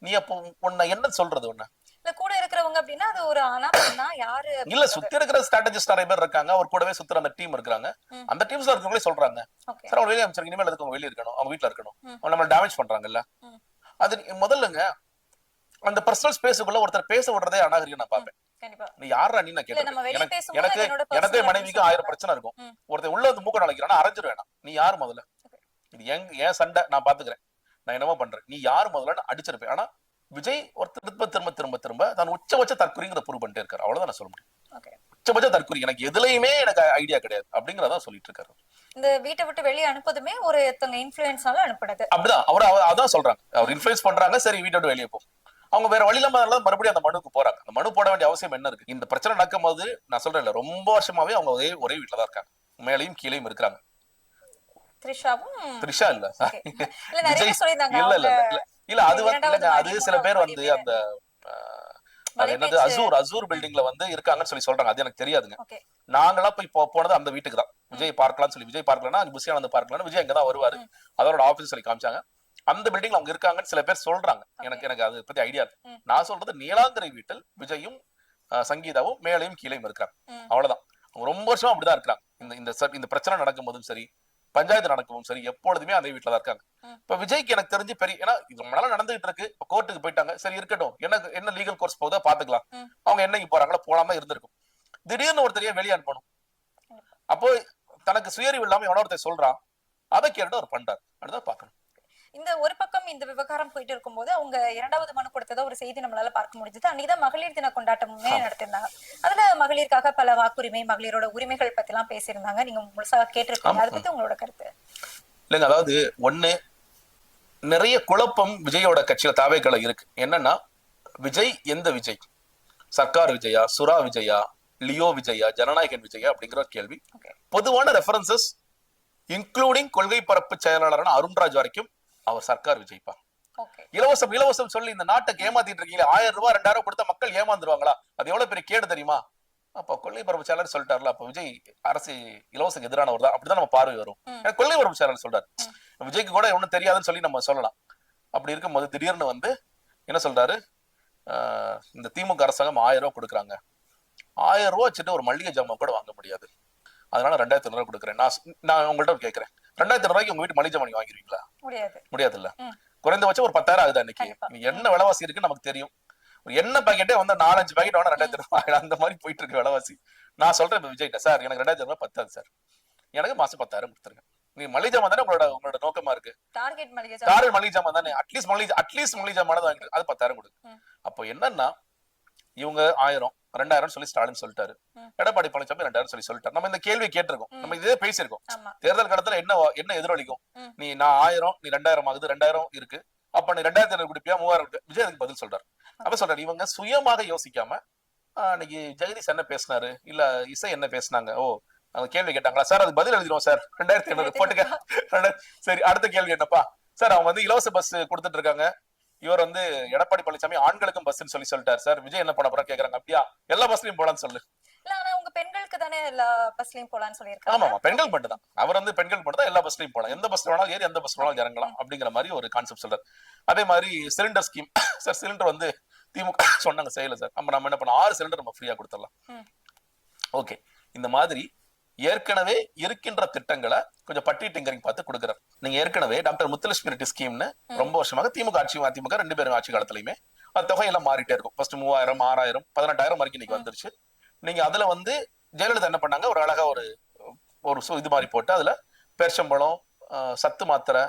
S4: நீ அப்போ உன்னை என்ன சொல்றது? உன்ன
S1: இல்ல கூட இருக்கிறவங்க அப்படின்னா அது ஒரு அனாமனா யாரு
S4: இல்ல, சுத்தி இருக்கிற ஸ்ட்ராட்டஜிஸ்ட் நிறைய பேர் இருக்காங்க, அவர் கூடவே சுத்துற அந்த டீம் இருக்காங்க. அந்த டீம்ஸ்ல இருக்கவங்களே சொல்றாங்க, சார் அவங்க வெளியே அனுப்பிச்சிருக்க, இனிமேல் அதுக்கு அவங்க வெளியே இருக்கணும், அவங்க வீட்டுல இருக்கணும், அவங்க நம்ம டேமேஜ் பண்றாங்கல்ல. அது முதல்லங்க அந்த பர்சனல் ஸ்பேஸுக்குள்ள ஒருத்தர் பேச விடுறதே அநாகரிகம் நான் பாப்பேன். நீ யாரா நீ நான் கேட்டேன். எனக்கு மனைவிக்கு 1000 பிரச்சனை இருக்கும். ஒருத்தர் உள்ள வந்து மூக்க நுழைக்கிறானா அரைஞ்சிருவேன். நீ யாரு முதல்ல? இது ஏன் சண்டை நான் பாத்துக்கிறேன், நான் என்னமோ பண்றேன், நீ யாரு முதல்ல அடிச்சிருப்பேன். ஆனா விஜய் ஒரு திரும்ப தான் உச்சபட்ச தற்குறிங்கிற ப்ரூவ் பண்ணிட்டே இருக்காரு. அவ்வளவுதான் நான் சொல்ல முடியும். உச்சபட்ச தற்குறி, எனக்கு எதுலயுமே எனக்கு ஐடியா கிடையாது அப்படிங்கறதான் சொல்லிட்டு இருக்காரு.
S1: இந்த வீட்டை விட்டு வெளியே அனுப்புதுமே ஒரு இன்ஃப்ளூயன்ஸ்னால அனுப்புறது.
S4: அப்படிதான் அவர் அதான் சொல்றாங்க, அவர் இன்ஃப்ளூயன்ஸ் பண்றாங்க, சரி வீட்டை விட்டு வெளியே போ. அவங்க வேற வழி இல்லாம மறுபடியும் அந்த மனுக்கு போறாங்க. அந்த மனு போட வேண்டிய அவசியம் என்ன இருக்கு? இந்த பிரச்சனை நடக்கும் போது நான் சொல்றேன், ரொம்ப வருஷமாவே அவங்க ஒரே வீட்டுல தான் இருக்காங்க, மேலையும் கீழையும் இருக்கிறாங்க. த்ரிஷா இல்ல இல்ல அது வந்து அது சில பேர் வந்து அந்த என்னது அசூர் பில்டிங்ல வந்து இருக்காங்கன்னு சொல்லி சொல்றாங்க. அது எனக்கு தெரியாதுங்க. நாங்களா போய் போனது அந்த வீட்டுக்கு தான். விஜய் பார்க்கலாம்னு சொல்லி, விஜய் பார்க்கலன்னா புஷியானந்த் பார்க்கலாம், விஜய் அங்கதான் வருவாரு, அதோட ஆபீஸ் சொல்லி காமிச்சாங்க. அந்த பில்டிங்ல அவங்க இருக்காங்கன்னு சில பேர் சொல்றாங்க. எனக்கு அதை பத்தி ஐடியா இருக்கு. நான் சொல்றது நீலாங்கரை வீட்டில் விஜயும் சங்கீதாவும் மேலையும் கீழையும் இருக்காங்க, அவ்வளவுதான். அவங்க ரொம்ப வருஷமா அப்படிதான் இருக்காங்க. இந்த பிரச்சனை நடக்கும் போதும் சரி, பஞ்சாயத்து நடக்கவும் சரி, எப்பொழுதுமே அதே வீட்டுல தான் இருக்காங்க. இப்ப விஜய்க்கு எனக்கு தெரிஞ்சு பெரிய, ஏன்னா இது ரொம்ப நாளா நடந்துகிட்டு இருக்கு, இப்ப கோர்ட்டுக்கு போயிட்டாங்க, சரி இருக்கட்டும், என்ன லீகல் கோர்ஸ் போகுதா பாத்துக்கலாம், அவங்க என்னைக்கு போறாங்களோ போலாம இருந்திருக்கும். திடீர்னு ஒருத்தரையே வெளியே அனுப்பணும். அப்போ தனக்கு சுயறிவு இல்லாம எவனோ ஒருத்தர் சொல்றான், அதை கேட்டு அவர் பண்றாரு. அதுதான் பாக்கணும்.
S1: இந்த ஒரு பக்கம் இந்த விவகாரம் போயிட்டு இருக்கும் போது அவங்க 2வது மனு கொடுத்ததா ஒரு செய்தி நம்மளால பார்க்க முடிஞ்சது. அன்னைக்குதான் மகளிர் தின கொண்டாட்டமுமே நடத்திருந்தாங்க. அதுல மகளிருக்காக பல வாக்குரிமை, மகளிரோட உரிமைகள் பத்தி எல்லாம் பேசியிருந்தாங்க. நீங்க முழுசா கேட்டிருக்கீங்க, அதை பத்தி உங்களோட கருத்து?
S4: இல்லைங்க, அதாவது ஒண்ணு, நிறைய குழப்பம் விஜயோட கட்சியில தாவேக்களை இருக்கு. என்னன்னா, விஜய் எந்த விஜய்? சர்க்கார் விஜயா, சுரா விஜயா, லியோ விஜயா, ஜனநாயகன் விஜயா அப்படிங்கிற கேள்வி. பொதுவான ரெஃபரன்சஸ் இன்க்ளூடிங் கொள்கை பரப்பு செயலாளரான அருண்ராஜ் வரைக்கும் அவர் சர்க்கார் விஜய்ப்பா. இலவசம் சொல்லி இந்த நாட்டுக்கு ஏமாத்திட்டு இருக்கீங்க. 1000 ரூபாய் 2000 கொடுத்த மக்கள் ஏமாந்துருவாங்களா? அது எவ்வளவு பெரிய கேடு தெரியுமா? அப்ப கொள்கை பரப்பு செயலாளர் சொல்லிட்டாருல, அப்ப விஜய் அரசு இலவசம் எதிரானவர் தான், அப்படிதான் நம்ம பார்வை வரும். கொள்கை பரப்பு செயலாளர் சொல்றாரு, விஜய்க்கு கூட ஒண்ணும் தெரியாதுன்னு சொல்லி நம்ம சொல்லலாம். அப்படி இருக்கும்போது திடீர்னு வந்து என்ன சொல்றாரு, இந்த திமுக அரசாங்கம் 1000 ரூபாய் கொடுக்குறாங்க, 1000 ரூபாய் வச்சுட்டு ஒரு மல்லிகை ஜாமான் கூட வாங்க முடியாது, அதனால 2500 ரூபாய் கொடுக்குறேன். நான் உங்கள்ட்ட கேட்கிறேன், 2500 ரூபாய்க்கு உங்க வீட்டு மளிகை ஜாமான் வாங்கிருவீங்களா? முடியாது இல்ல. குறைந்தபட்சம் ஒரு 10,000 ஆகுது. இன்னைக்கு என்ன விலைவாசி இருக்குன்னு நமக்கு தெரியும். ஒரு எண்ணெய் பாக்கெட்டே வந்து 4-5 பாக்கெட் வாங்க 2000 ரூபாய், அந்த மாதிரி போயிட்டு இருக்கு விலைவாசி. நான் சொல்றேன் விஜய்கிட்ட, சார் எனக்கு 2000 ரூபாய் பத்தாது சார், எனக்கு மாசம் 10,000 கொடுத்துருங்க. நீ மளிகை ஜாமான் தானே உங்களோட நோக்கமா இருக்கு, டார்கெட் மளிகை ஜாமான் தானே, அட்லீஸ்ட் மளிகை ஜாமான் வாங்கிட்டு அது 10,000 கொடுக்கு. அப்போ என்னன்னா, இவங்க 1000 2000 சொல்லி ஸ்டாலின் சொல்லிட்டாரு, எடப்பாடி பழனிசாமி 2000 சொல்லி சொல்லிட்டாரு. நம்ம இந்த கேள்வி கேட்டிருக்கோம், நம்ம இதே பேசியிருக்கோம். தேர்தல் கடத்துல என்ன எதிரொலிக்கும், நீ நான் 1000 நீ 2000 ஆகுது, 2000 இருக்கு, அப்ப நீ 2500 கொடுப்பியா, 3000 கொடுப்பியா? விஜய் அதுக்கு பதில் சொல்றாரு. அப்ப சொல்றாரு, இவங்க சுயமாக யோசிக்காம அன்னைக்கு ஜெகதீஷ் என்ன பேசினாரு, இல்ல இசை என்ன பேசினாங்க, ஓ அவங்க கேள்வி கேட்டாங்களா சார், அதுக்கு பதில் எழுதிடுவோம் சார், 2500 போட்டுக்க. சரி, அடுத்த கேள்வி என்னப்பா சார், அவங்க வந்து இலவச பஸ் கொடுத்துட்டு இருக்காங்க, இவர் வந்து எடப்பாடி பழனிசாமி ஆண்களுக்கும் பஸ்ன்னு சொல்லிட்டாரு சார். விஜய் என்ன பண்ண போறா கேக்குறாங்க. அப்படியா, எல்லா பஸ்லயும் போலான்னு சொல்லு.
S1: இல்ல ஆனா உங்க பெண்களுக்கு தானே எல்லா பஸ்லயும் போலான்னு சொல்லியிருக்காங்க.
S4: ஆமா பெண்கள் மட்டும் தான். அவர் வந்து பெண்கள் மட்டும் தான் எல்லா பஸ்லயும் போலாம், எந்த பஸ்ல வேணாலும் ஏறி எந்த பஸ்ல வேணாலும் இறங்கலாம் அப்படிங்கிற மாதிரி ஒரு கான்செப்ட் சொல்றாரு. அதே மாதிரி சிலிண்டர் ஸ்கீம் சார், சிலிண்டர் வந்து திமுக சொன்னாங்க செய்யல சார். நம்ம என்ன பண்ண 6 சிலிண்டர் நம்ம ஃப்ரீயா கொடுத்துடலாம். ஓகே, இந்த மாதிரி ஏற்கனவே இருக்கின்ற திட்டங்களை கொஞ்சம் பட்டி டிங்கரிங் பார்த்து கொடுக்குறாரு. நீங்க ஏற்கனவே டாக்டர் முத்துலட்சுமி ரெட்டி ஸ்கீம்னு ரொம்ப வருஷமாக திமுக ஆட்சி அதிமுக 2 பேரும் ஆட்சி காலத்திலயுமே அந்த தொகையெல்லாம் மாறிட்டே இருக்கும். ஃபர்ஸ்ட் 3000 6000 18,000 வரைக்கும் இன்னைக்கு வந்துருச்சு. நீங்க அதுல வந்து ஜெயலலிதா என்ன பண்ணாங்க, ஒரு அழகா ஒரு இது மாதிரி போட்டு அதுல பேர்ச்சம்பழம், சத்து மாத்திரை,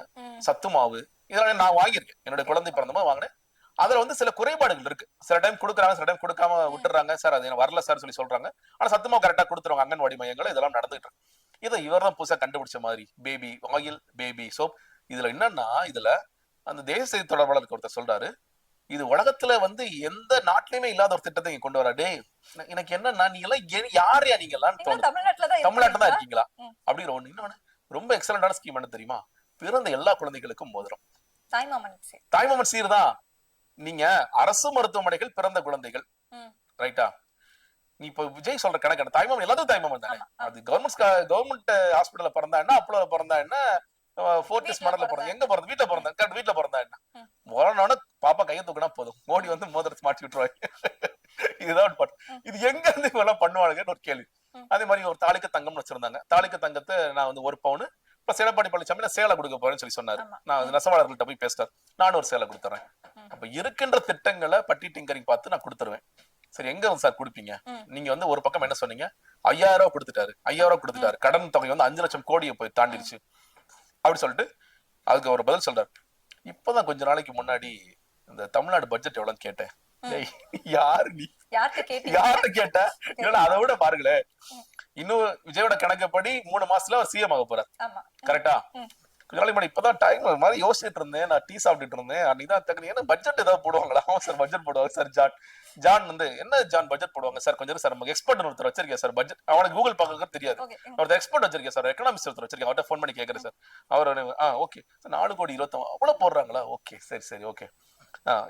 S4: சத்து மாவு இதெல்லாம் நான் வாங்கியிருக்கேன். என்னுடைய குழந்தை பிறந்தமா வாங்கினேன். அதுல வந்து சில குறைபாடுகள் இருக்கு. சில டைம் கொடுக்குறாங்க, சில டைம் கொடுக்காம விட்டுறாங்க. சார் அது வரல சார் சொல்லி சொல்றாங்க. ஆனா சத்துமா கரெக்டா கொடுத்துருவாங்க அங்கன்வாடி மையங்கள். இதெல்லாம் நடந்துட்டு இருக்கு. இதை இவர் தான் புதுசா கண்டுபிடிச்ச மாதிரி பேபி ஆயில், பேபி சோப். இதுல என்னன்னா, இதுல அந்த தேசிய செய்தி தொடர்பாளருக்கு ஒருத்தர் சொல்றாரு, இது உலகத்துல வந்து எந்த நாட்டிலுமே இல்லாத ஒரு திட்டத்தை இங்க கொண்டு வர. டே எனக்கு என்னன்னா, நீங்க எல்லாம் யாரையா நீங்க எல்லாம் தமிழ்நாட்டுல தான் இருக்கீங்களா அப்படிங்கிற ஒண்ணு. இன்னொன்னு ரொம்ப எக்ஸலண்டான ஸ்கீம் என்ன தெரியுமா, பிறந்த எல்லா குழந்தைகளுக்கும் மோதிரம். தாய்மாமன் சீர் தான். நீங்க அரசு மருத்துவமனைகள் பிறந்த குழந்தைகள் ரைட்டா, நீ இப்ப விஜய் சொல்ற கணக்கு தாய்மாமன் எல்லாத்தையும் தாய்மாமன் தானே. அது கவர்மெண்ட் ஹாஸ்பிட்டல்ல பிறந்தா என்ன, அப்போல பிறந்தா என்ன, ஃபோர்டிஸ் மாடல்ல பிறந்தா எங்க பிறந்த வீட்டுல பிறந்தா வீட்டுல பிறந்தா என்ன, முதல்ல பாப்பா கையை தூக்கினா போதும் மோடி வந்து மோதிரத்தை மாட்டி விட்டுருவாங்க. இதுதான் பாட்டு. இது எங்க இருந்து இவெல்லாம் பண்ணுவானுங்கன்னு ஒரு கேள்வி. அதே மாதிரி ஒரு தாலிக்கு தங்கம்னு வச்சிருந்தாங்க. தாலிக்கு தங்கத்தை நான் வந்து 1 பவுன் பிளஸ் எடப்பாடி பழனிசாமி நான் சேலை கொடுக்க போறேன்னு சொல்லி சொன்னாரு. நான் நெசவாளர்கள்ட்ட போய் பேசிட்டார், நானும் ஒரு சேலை கொடுத்துறேன். அப்ப இருக்கின்ற திட்டங்களை பட்டி டிங்கரிங் பார்த்து நான் கொடுத்துருவேன். சரி, எங்க வந்து சார் கொடுப்பீங்க? நீங்க வந்து ஒரு பக்கம் என்ன சொன்னீங்க, 5000 ரூபாய் கொடுத்துட்டாரு, 5000 ரூபாய் கொடுத்துட்டாரு, கடன் தொகை வந்து 5 லட்சம் கோடியை போய் தாண்டிடுச்சு அப்படி சொல்லிட்டு அதுக்கு ஒரு பதில் சொல்றாரு. இப்பதான் கொஞ்ச நாளைக்கு முன்னாடி இந்த தமிழ்நாடு பட்ஜெட் எவ்வளவுன்னு கேட்டேன். யாரு நீ யார்கிட்ட கேட்ட? இல்ல அதை விட பாருங்களேன், இன்னும் விஜயோட கணக்குப்படி 3 மாசத்துல அவர் சிஎம் ஆக போறார். கரெக்டா? கொஞ்ச நாளைக்கு முன்னாடி இப்பதான் டைம் மாதிரி யோசிச்சுட்டு இருந்தேன், நான் டீ சாப்பிட்டுட்டு இருந்தேன். அன்னைக்குதான் ஏன்னா பட்ஜெட் ஏதாவது போடுவாங்களா? சார் பட்ஜெட் போடுவாங்க சார். ஜான் வந்து என்ன ஜான் பட்ஜெட் போடுவாங்க சார், கொஞ்சம் சார் நமக்கு எக்ஸ்பர்ட் ஒருத்தர் வச்சிருக்கேன் சார் பட்ஜெட். அவனுக்கு கூகுள் பார்க்க தெரியாது, ஒருத்தர் எக்ஸ்பர்ட் வச்சிருக்கேன் சார், எக்கனாமிக்ஸ் ஒருத்தர் வச்சிருக்கேன், அவர்கிட்ட ஃபோன் பண்ணி கேட்கறேன் சார். அவர் ஓகே 4 கோடி 29 அவ்வளவு போடுறாங்களா? ஓகே சரி ஓகே.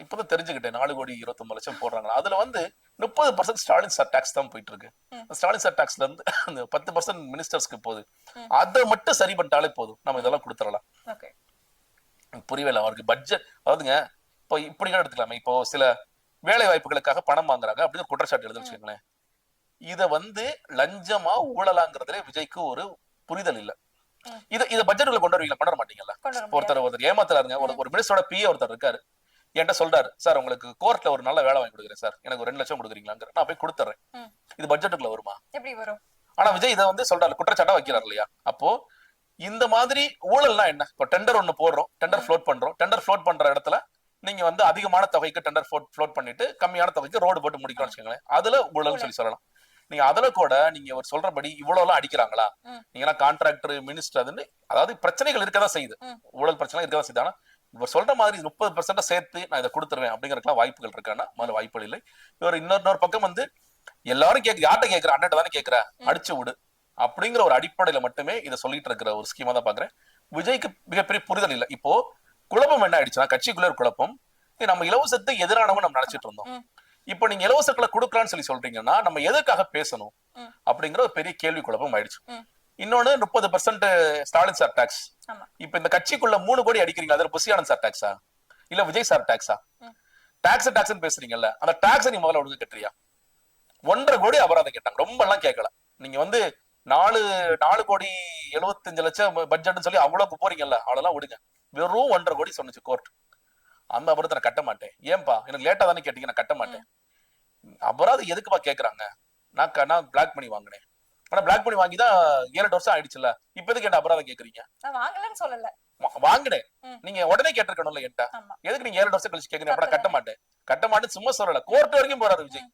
S4: இப்பதான் தெரிஞ்சுக்கிட்டேன் 4 கோடி 29 லட்சம் போடுறாங்களா. அதுல வந்து 30% ஸ்டாலின் சார் டாக்ஸ் தான் போயிட்டு இருக்கு. ஸ்டாலின் சார் டாக்ஸ்ல இருந்து அந்த 10% மினிஸ்டர்ஸ்க்கு போகுது. அதை மட்டும் சரி பண்ணிட்டாலே போதும், நம்ம இதெல்லாம் கொடுத்துடலாம். புரியவே இல்லை அவருக்கு பட்ஜெட். அதாவதுங்க இப்போ இப்படி எடுத்துக்கலாமே, இப்போ சில வேலை வாய்ப்புகளுக்காக பணம் வாங்குறாங்க அப்படின்னு ஒரு குற்றச்சாட்டு எழுதுன்னு வச்சுக்கோங்களேன். இத வந்து லஞ்சமா ஊழலாங்கிறதுல விஜய்க்கு ஒரு புரிதல் இல்ல. இதை பட்ஜெட்டுக்குள்ள கொண்டு வருவீங்களா? கொண்டு வர மாட்டீங்கல்ல. ஒருத்தர் ஏமாத்துறாருங்க. ஒரு மினிஸ்டரோட பிஏ ஒருத்தர் இருக்காரு, என்கிட்ட சொல்றாரு, சார் உங்களுக்கு கோர்ட்ல ஒரு நல்ல வேலை வாங்கி கொடுக்குறேன் சார், எனக்கு 2 லட்சம் கொடுக்குறீங்களாங்கிற. நான் போய் கொடுத்துறேன். இது பட்ஜெட்டுக்குள்ள வருமா? எப்படி வரும்? ஆனா விஜய் இதை வந்து சொல்றாரு, குற்றச்சாட்டா வைக்கிறாரு இல்லையா? அப்போ இந்த மாதிரி ஊழல்னா என்ன? இப்போ டெண்டர் ஒண்ணு போடுறோம், டெண்டர் ஃப்ளோட் பண்றோம், டெண்டர் ஃப்ளோட் பண்ற இடத்துல நீங்க வந்து அதிகமான தொகைக்கு டெண்டர் ஃப்ளோட் பண்ணிட்டு கம்மியான தொகைக்கு ரோடு போட்டு முடிக்கணும்னு வச்சுக்கோங்களேன், அதுல ஊழல்னு சொல்லலாம். நீங்க அதுல கூட நீங்க ஒரு சொல்றபடி இவ்வளவு எல்லாம் அடிக்கிறாங்களா? நீங்க கான்ட்ராக்டர் மினிஸ்டர் அதுன்னு, அதாவது பிரச்சனைகள் இருக்கதான் செய்யுது, ஊழல் பிரச்சனை இருக்கதான் செய்யுது. ஆனா இவர் சொல்ற மாதிரி 30% சேர்த்து நான் இதை கொடுத்துருவேன் அப்படிங்கறதுலாம் வாய்ப்புகள் இருக்கானா? முதல்ல வாய்ப்புகள் இல்லை. இவர் இன்னொரு பக்கம் வந்து எல்லாரும் யார்கிட்ட கேட்கிற, அண்ணன் தானே கேட்கிற, அடிச்சு விடு அப்படிங்கிற ஒரு அடிப்படையில மட்டுமே இதை சொல்லிட்டு இருக்கிற ஒரு ஸ்கீமா தான் பாக்குறேன். விஜய்க்கு மிகப்பெரிய புரிதல் இல்லை. இப்போ குழப்பம் என்ன ஆயிடுச்சுன்னா, கட்சிக்குள்ள ஒரு குழப்பம். நம்ம இலவசத்துக்கு எதிரானவங்க நம்ம நினைச்சிட்டு இருந்தோம். இப்போ நீங்க இலவசங்களை கொடுக்கலான்னு சொல்லி சொல்றீங்கன்னா நம்ம எதுக்காக பேசணும் அப்படிங்கிற ஒரு பெரிய கேள்வி குழப்பம் ஆயிடுச்சு. இன்னொன்னு 30% ஸ்டாலின் சார் டாக்ஸ். இப்ப இந்த கட்சிக்குள்ள 3 கோடி அடிக்கிறீங்களா, அதுல புசியானந்த் சார் டாக்ஸா இல்ல விஜய் சார் டாக்ஸா? டாக்ஸ் பேசுறீங்கல்ல, அந்த டாக்ஸ் நீ முதல்ல ஒழுங்கு கட்டுறியா? 1.5 கோடி அபராதம் கேட்டாங்க, ரொம்ப எல்லாம் கேட்கல. நீங்க வந்து 4 கோடி 75 லட்சம் பட்ஜெட்னு சொல்லி அவ்வளவுக்கு போறீங்கல்ல, அவ்வளவுலாம் விடுங்க. வெறும் 1.5 கோடி சொன்னுச்சு கோர்ட். அந்த அபராதத்தை நான் கட்ட மாட்டேன். ஏன்பா எனக்கு லேட்டா தானே கேட்டீங்க, நான் கட்ட மாட்டேன். அபராதம் எதுக்குப்பா கேக்குறாங்க? நான் பிளாக் பண்ணி வாங்கினேன். ஆனா பிளாக் பண்ணி வாங்கிதான் 7-8 வருஷம் ஆயிடுச்சுல, இப்ப எதுக்கு என்ன அபராதம் கேக்குறீங்க? வாங்கினேன், நீங்க உடனே கேட்டிருக்கணும்ல என்கிட்ட. எதுக்கு நீங்க 7 வருஷம் கழிச்சு கேக்குறீங்க? கட்ட மாட்டேன் சும்மா சொல்லல, கோர்ட் வரைக்கும் போறாரு விஜய்.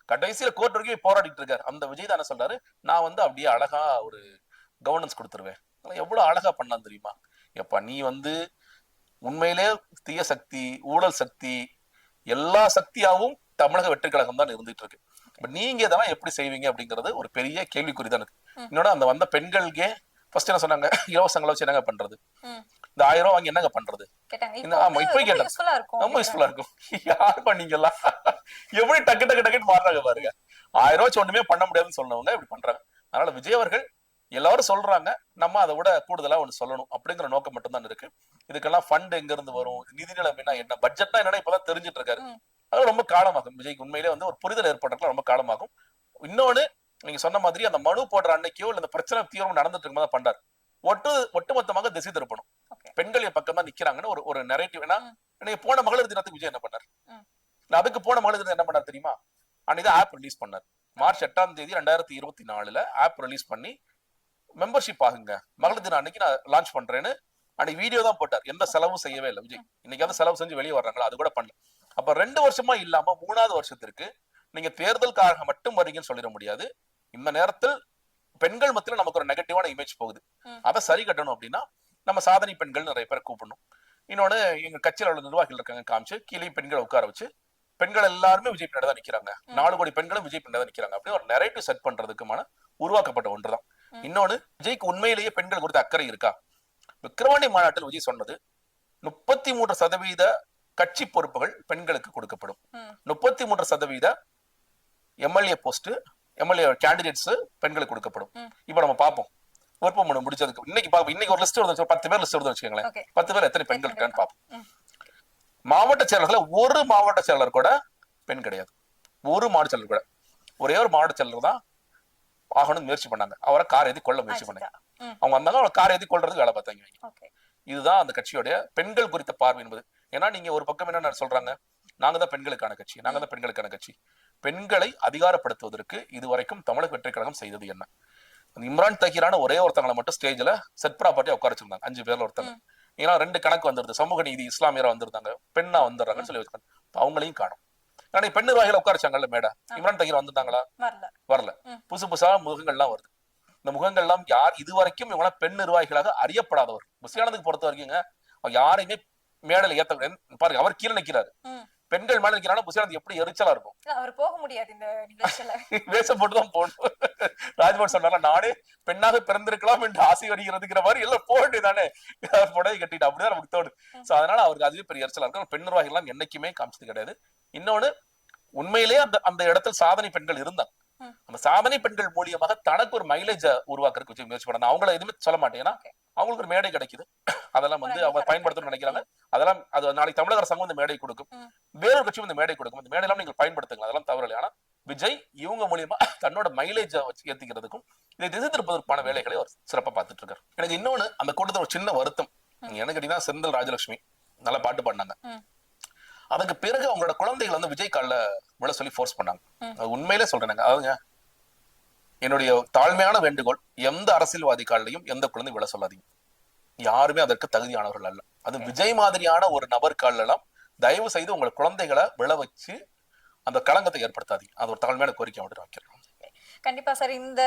S4: கடைசியில கோர்ட் வரைக்கும் போராடிட்டு இருக்காரு. அந்த விஜய் தானே சொல்றாரு, நான் வந்து அப்படியே அழகா ஒரு கவர்னன்ஸ் கொடுத்துருவேன். எவ்வளவு அழகா பண்ணலாம் தெரியுமா? எப்ப நீ வந்து உண்மையிலே தீய சக்தி, ஊழல் சக்தி, எல்லா சக்தியாவும் தமிழக வெற்றி கழகம் தான் இருந்துட்டு இருக்கு. நீங்க இதெல்லாம் எப்படி செய்வீங்க அப்படிங்கறது ஒரு பெரிய கேள்விக்குறிதான் இருக்கு. இன்னொன்னு அந்த வந்த பெண்களுக்கே ஃபர்ஸ்ட் என்ன சொன்னாங்க, இலவசங்களை வச்சு என்னங்க பண்றது? இந்த 1000 ரூபாய் வாங்கி என்னங்க பண்றது?
S1: கேட்டாங்க.
S4: ஆமா இப்ப கேட்டாங்க. ரொம்ப யூஸ்ஃபுல்லா இருக்கும். யார் பண்ணீங்களா? எப்படி டக்கு டக்கு டக்குன்னு மாறுறாங்க பாருங்க. 1000 ரூபாய் ஒண்ணுமே பண்ண முடியாதுன்னு சொன்னவங்க இப்படி பண்றாங்க. அதனால விஜய் அவர்கள் எல்லாரும் சொல்றாங்க, நம்ம அதை விட கூடுதலா ஒண்ணு சொல்லணும் அப்படிங்கிற நோக்கம் மட்டும் தான் இருக்கு. இதுக்கெல்லாம் ஃபண்ட் எங்க இருந்து வரும், நிதி நிலைமைனா என்ன, பட்ஜெட்னா என்னன்னா இப்பதான் தெரிஞ்சிட்டு இருக்காரு. அது ரொம்ப காலமாகும். விஜய்க்கு உண்மையிலே வந்து ஒரு புரிதல் ஏற்படுறதுக்கு ரொம்ப காலமாகும். இன்னொன்னு நீங்க சொன்ன மாதிரி அந்த மனு போடுற அன்னைக்கோ இல்ல இந்த பிரச்சனை தீவிரம் நடந்துட்டு இருக்கும்போது பண்றாரு. ஒட்டுமொத்தமாக திசை திருப்பணும். பெண்கள் பக்கம் தான் நிக்கிறாங்கன்னு ஒரு நரேட்டிவ். ஏன்னா போன மகளிர் தினத்துக்கு விஜய் என்ன பண்ணார்? அதுக்கு போன மகளிர் தினம் என்ன பண்ணார் தெரியுமா? அன்னைக்கு ஆப் ரிலீஸ் பண்ணார். மார்ச் 8ஆம் தேதி 2024 ஆப் ரிலீஸ் பண்ணி மெம்பர்ஷிப் ஆகுங்க, மகளிர் தினம் அன்னைக்கு நான் லான்ச் பண்றேன்னு அன்னைக்கு வீடியோ தான் போட்டார். எந்த செலவும் செய்யவே இல்லை விஜய். இன்னைக்கு வந்து செலவு செஞ்சு வெளியே வர்றாங்களா அது கூட பண்ணல. அப்ப 2 வருஷமா இல்லாம 3வது வருஷத்திற்கு நீங்க தேர்தலுக்காக மட்டும் வரீங்கன்னு சொல்லிட முடியாது. இந்த நேரத்தில் பெண்கள் மத்தியில நமக்கு ஒரு நெகட்டிவான இமேஜ் போகுது. அதை சரி கட்டணும் அப்படின்னா நம்ம சாதனை பெண்கள் நிறைய பேர் கூப்பிடணும். இன்னொன்னு எங்க கட்சியில் உள்ள நிர்வாகிகள் இருக்காங்க காமிச்சு கீழே பெண்களை உட்கார வச்சு பெண்கள் எல்லாருமே விஜய் பின்னாடி தான் நிக்கிறாங்க, 4 கோடி பெண்களும் விஜய் பின்னாடி தான் நிக்கிறாங்க அப்படின்னு ஒரு நெரேட்டிவ் செட் பண்றதுக்குமான உருவாக்கப்பட்ட ஒன்றுதான். இன்னொன்னு விஜய்க்கு உண்மையிலேயே பெண்கள் குறித்த அக்கறை இருக்கா? விக்கிரவாண்டி மாநாட்டில் விஜய் சொன்னது 33% கட்சி பொறுப்புகள் பெண்களுக்கு கொடுக்கப்படும், 33% எம்எல்ஏ போஸ்ட் எம்எல்ஏ கேண்டிடேட்ஸ் பெண்களுக்கு கொடுக்கப்படும். இப்ப நம்ம பார்ப்போம் விருப்பமனு முடிச்சதுக்கு இன்னைக்கு ஒரு லிஸ்ட் வருது, 10 பேர் லிஸ்ட் வருது வச்சுக்கோங்களேன். 10 பேர் எத்தனை பெண்கள் இருக்கான்னு பார்ப்போம். மாவட்ட செயலர்ல ஒரு மாவட்ட செயலர் கூட பெண் கிடையாது. ஒரு மாவட்ட செயலர் கூட, ஒரே ஒரு மாவட்ட செயலர் தான் ஆகணும்னு முயற்சி பண்ணாங்க. அவரை கார் ஏத்தி கொள்ள முயற்சி பண்ணாங்க. அவங்க வந்தாங்க, அவரை கார் ஏத்தி கொள்றதுக்கு வேலை பார்த்தாங்க. இதுதான் அந்த கட்சியோடைய பெண்கள் குறித்த பார்வை என்பது. ஏன்னா நீங்க ஒரு பக்கம் என்ன சொல்றாங்க, நாங்க தான் பெண்களுக்கான கட்சி, நாங்க தான் பெண்களுக்கான கட்சி. பெண்களை அதிகாரப்படுத்துவதற்கு இதுவரைக்கும் தமிழக வெற்றி கழகம் செய்தது என்ன? இம்ரான் தஹீரான ஒரே ஒருத்தங்களை மட்டும் ஸ்டேஜ்ல செட் ப்ராப்பர்ட்டியா உட்கார வச்சிருந்தாங்க, 5 பேர்ல ஒருத்தங்க. ஏன்னா 2 கணக்கு வந்துருது, சமூக நீதி இஸ்லாமியரா வந்திருந்தாங்க, பெண்ணா வந்துடுறாங்கன்னு சொல்லி வச்சிருக்காங்க. அவங்களையும் காணும். ஆனா பெண் நிர்வாகிகள் உட்காரச்சாங்கல்ல மேடா, இம்ரான் தஹீர் வந்திருந்தாங்களா? வரல. புதுசா முகங்கள்லாம் வருது. இந்த முகங்கள்லாம் யார் இதுவரைக்கும் இவங்க பெண் நிர்வாகிகளாக அறியப்படாதவர். புசியானதுக்கு பொறுத்த வரைக்குங்க யாரையுமே மேடையில ஏத்த பாருங்க, அவர் கீழே நிக்கிறாரு, பெண்கள் மேல நிக்கிறாங்க. புசியானது எப்படி எரிச்சலா இருக்கும். அவர் போக முடியாது இந்த நிகழ்ச்சியில, வேஷம் போட்டுதான் போகணும். ராஜ்பவன் சொன்னால நானே பெண்ணாக பிறந்திருக்கலாம் என்று ஆசை வருகிறதுங்கிற மாதிரி எல்லாம் போக வேண்டியதானே, புடவை கட்டிட்டு அப்படிதான் நமக்கு தோடு. சோ அதனால அவருக்கு அதுவே பெரிய எரிச்சலா இருக்கும். பெண் நிர்வாகிகள் எல்லாம் என்னைக்குமே காமிச்சது கிடையாது. இன்னொன்னு உண்மையிலேயே அந்த இடத்துல சாதனை பெண்கள் இருந்தாங்க. அந்த சாதனை பெண்கள் மூலியமாக தனக்கு ஒரு மைலேஜ் உருவாக்குறதுக்கு முயற்சி பண்ணாங்க. அவங்கள எதுவுமே சொல்ல மாட்டேன், ஏன்னா அவங்களுக்கு ஒரு மேடை கிடைக்குது, அதெல்லாம் வந்து அவங்க பயன்படுத்தணும்னு நினைக்கிறாங்க. அதெல்லாம் அது நாளைக்கு தமிழக அரசாங்கம் இந்த மேடை கொடுக்கும், வேறொரு கட்சியும் இந்த மேடை கொடுக்கும், இந்த மேடையெல்லாம் நீங்கள் பயன்படுத்துங்க, அதெல்லாம் தவறு இல்லை. ஆனா விஜய் இவங்க மூலியமா தன்னோட மைலேஜ் வச்சு ஏத்திக்கிறதுக்கும் இதை திசை திருப்பதற்கான வேலைகளை அவர் சிறப்பா பார்த்துட்டு இருக்காரு. எனக்கு இன்னொன்னு அந்த கூட்டத்தில் ஒரு சின்ன வருத்தம் எனக்கு கேட்டீங்கன்னா, செந்தில் ராஜலட்சுமி நல்லா பாட்டு பாடினாங்க. அதுக்கு பிறகு அவங்களோட குழந்தைகள் வந்து விஜய் கால்ல விழ சொல்லி ஃபோர்ஸ் பண்ணாங்க. உண்மையிலே சொல்றேன், அதாவதுங்க என்னுடைய தாழ்மையான வேண்டுகோள், எந்த அரசியல்வாதி காலையும் எந்த குழந்தை விழ சொல்லாதீங்க. யாருமே அதற்கு தகுதியானவர்கள் அல்ல. அது விஜய் மாதிரியான ஒரு நபர் காலெல்லாம் தயவு செய்து உங்கள் குழந்தைகளை விழ வச்சு அந்த களங்கத்தை ஏற்படுத்தாதீங்க. அது ஒரு தாழ்மையான கோரிக்கை மட்டும் வைக்கிறேன்.
S1: கண்டிப்பா சார். இந்த